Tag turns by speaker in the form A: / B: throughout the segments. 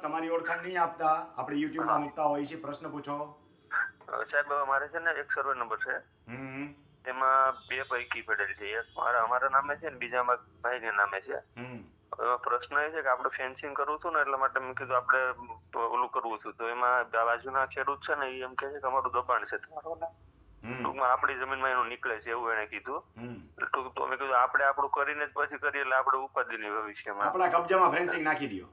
A: તમારી ઓળખાણ નહીં આપતા, આપણે યુટ્યુબમાં મૂકતા હોઈએ છીએ. પ્રશ્ન પૂછો.
B: સાહેબ મારે છે ને એક સર્વે નંબર છે,
A: હમ
B: તેમાં બે પૈકી પડેલ છે. એક અમારા નામે છે ને બીજા અમારા ભાઈના નામે છે.
A: હમ
B: એમાં પ્રશ્ન એ છે કે આપણે ફેન્સિંગ કરવું હતું ને એટલા માટે મેં કીધું આપણે ઓલું કરવું હતું. તો એમાં બાજુના ખેડૂત છે ને એ એમ કહે છે કે અમારું દબાણ છે તમારું, ટૂંકમાં આપણી જમીનમાં એનું નીકળે છે એવું એને કીધું. તો મેં કીધું આપણે આપણું કરીને જ પછી કરીએ એટલે આપણે ઉપાધિની ભવિષ્યમાં
A: આપણા કબજામાં ફેન્સિંગ નાખી દો.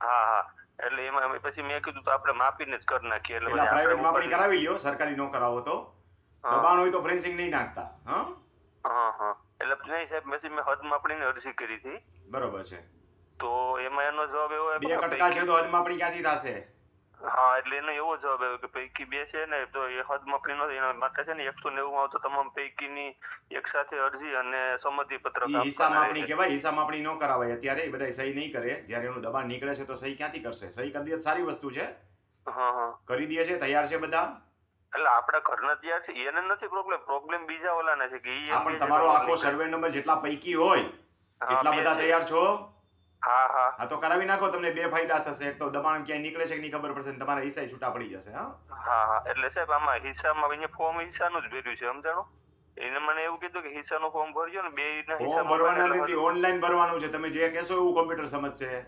B: હા એટલે એમાં પછી મેં કીધું તો આપણે માપીને જ કરી નાખીએ. એટલે
A: પેલા પ્રાઇવેટ માપણી કરાવી લ્યો, સરકારી નો કરાવો તો. દબાણ હોય તો ફેન્સિંગ નહીં નાખતા.
B: હા એટલે નહીં સાહેબ, પછી મેં હદ માપણીની અરજી કરી હતી.
A: બરોબર છે.
B: તો એમાં એનો જવાબ એવો
A: બે કટકા છે તો હદ માપણી ક્યાંથી થશે?
B: હા એટલે એનો એવો જવાબ આવ્યો કે પૈકી બે છે ને તો એ હદ માપણી નથી, એના માટે છે ને 190 માં તો તમામ પૈકીની એક સાથે અરજી અને સંમતિ પત્રક
A: હિસાબ માપણી કહેવાય. હિસાબ માપણી ન કરાવાય અત્યારે. એ બધા સહી નહીં કરે. જ્યારે એનું દબાણ નીકળે છે તો સહી ક્યાંથી કરશે? સહી કરી દે સારી વસ્તુ છે. કરી દે છે, તૈયાર છે બધા.
B: એટલે આપણા ઘરના તૈયાર છે, એને નથી પ્રોબ્લેમ બીજા ઓલાને છે કે
A: ઈ પણ તમારો આખો સર્વે નંબર જેટલા પૈકી હોય એટલા બધા તૈયાર છો? હા તો કરાવી નાખો. તમને બે ફાયદા થશે. એક તો દબાણ ક્યાંય નીકળે છે કે નહીં ખબર પડશે, તમારા હિસ્સા છૂટા પડી જશે.
B: હા એટલે સાહેબ આમાં હિસ્સામાં અહીંયા ફોર્મ હિસ્સાનું જ ભર્યું છે, સમજાણો? એને મને એવું કીધું કે હિસ્સાનું ફોર્મ ભરજો ને બે ના હિસ્સા
A: ભરવાના નથી, ઓનલાઈન ભરવાનું છે. તમે જે કહેશો એવું કોમ્પ્યુટર સમજશે.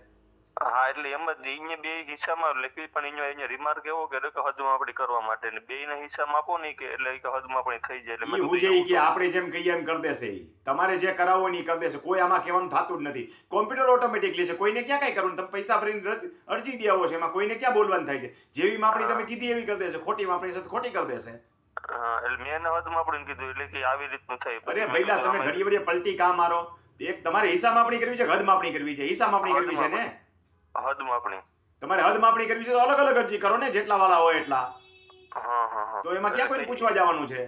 B: હા એટલે એમ જ અહીંયા બે હિસ્સામાં લખી, પણ અહીંયા રિમાર્ક એવો કર્યો કે હદ માપણી કરવા માટે ને બે ના હિસ્સામાં આપો નહીં કે એટલે કે હદ માપણી થઈ જાય. એટલે
A: હું જે કે આપણે જેમ કહીએ એમ કરી દેશે. તમારે જે કરાવવો નહીં કરી દેશે. કોઈ આમાં કહેવાનું થતું જ નથી. કોમ્પ્યુટર ઓટોમેટિકલી છે. કોઈને ક્યાં કઈ કરવું? તમે પૈસા ભરીને અરજી દે આવો છો, એમાં કોઈને ક્યાં બોલવાનું થાય છે? જેવી માપણી તમે કીધી એવી કરી દેશે. ખોટી માપણી છે તો ખોટી કરી દેશે.
B: એટલે મેં હદ માપણી કીધું એટલે કે આવી રીતનું થાય.
A: અરે ભઈલા, તમે ઘડી વડી પલટી કા મારો. એક તમારે હિસાબ માપણી કરવી છે, હદ માપણી કરવી છે? હિસાબ માપણી કરવી છે ને?
B: હદ માપણી.
A: તમારે હદ માપણી કરવી છે તો અલગ અલગ અરજી કરો ને, જેટલા વાળા હોય એટલા. તો એમાં ક્યાં કોઈ પૂછવા જવાનું છે?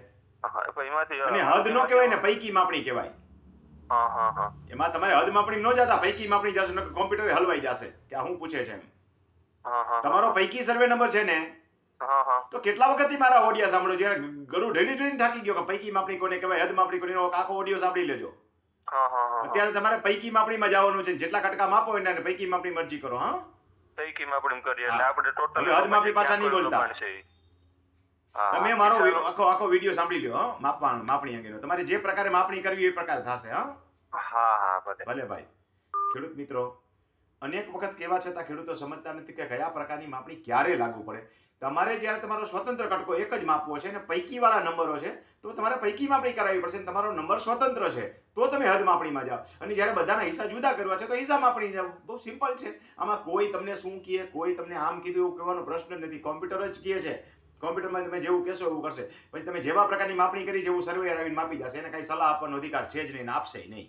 A: અને હદ નો કહેવાય ને, પૈકી માપણી કહેવાય. એમાં તમારે હદ માપણી ન જતા પૈકી માપણી જશે ને કોમ્પ્યુટર હલવાઈ જશે કે આ હું પૂછે છે એમ. તમારો પૈકી સર્વે નંબર છે ને, તો કેટલા વખતથી મારા ઓડિયો સાંભળો. જયારે ગળું ઢળી થાકી ગયો કે પૈકી માપણી કોને કહેવાય, હદ માપણી કોને, આખો ઓડિયો સાંભળી લેજો. અત્યારે તમારે પૈકી માપણીમાં જવાનું છે. જેટલા કટકા માપો એને પૈકી માપણી મરજી કરો.
B: પૈકી માપણી કરીએ એટલે આપણે ટોટલ
A: હદ માપણી પાછા નહીં બોલતા. તમે મારો આખો વિડિયો સાંભળી લ્યો. માપણી અંગેનો તમારે જે પ્રકારે માપણી કરવી એ પ્રકાર થશે. ભલે ભાઈ. ખેડૂત મિત્રો, અનેક વખત કહેવા છતાં ખેડૂતો સમજતા નથી કે કયા પ્રકારની માપણી ક્યારે લાગુ પડે. તમારે જ્યારે તમારો સ્વતંત્ર કટકો એક જ માપવો છે અને પૈકી વાળા નંબરો છે તો તમારે પૈકી માપણી કરાવવી પડશે. તમારો નંબર સ્વતંત્ર છે તો તમે હદ માપણીમાં જાઓ. અને જ્યારે બધાના હિસ્સા જુદા કરવા છે તો હિસ્સા માપણી જાઓ. બહુ સિમ્પલ છે. આમાં કોઈ તમને શું કહે, કોઈ તમને આમ કીધું એવું કહેવાનો પ્રશ્ન જ નથી. કોમ્પ્યુટર જ કહે છે. કોમ્પ્યુટરમાં તમે જેવું કહેશો એવું કરશે. પછી તમે જેવા પ્રકારની માપણી કરી જેવું સર્વેયર આવીને માપી જશે. એને કઈ સલાહ આપવાનો અધિકાર છે જ નહીં, આપશે નહીં.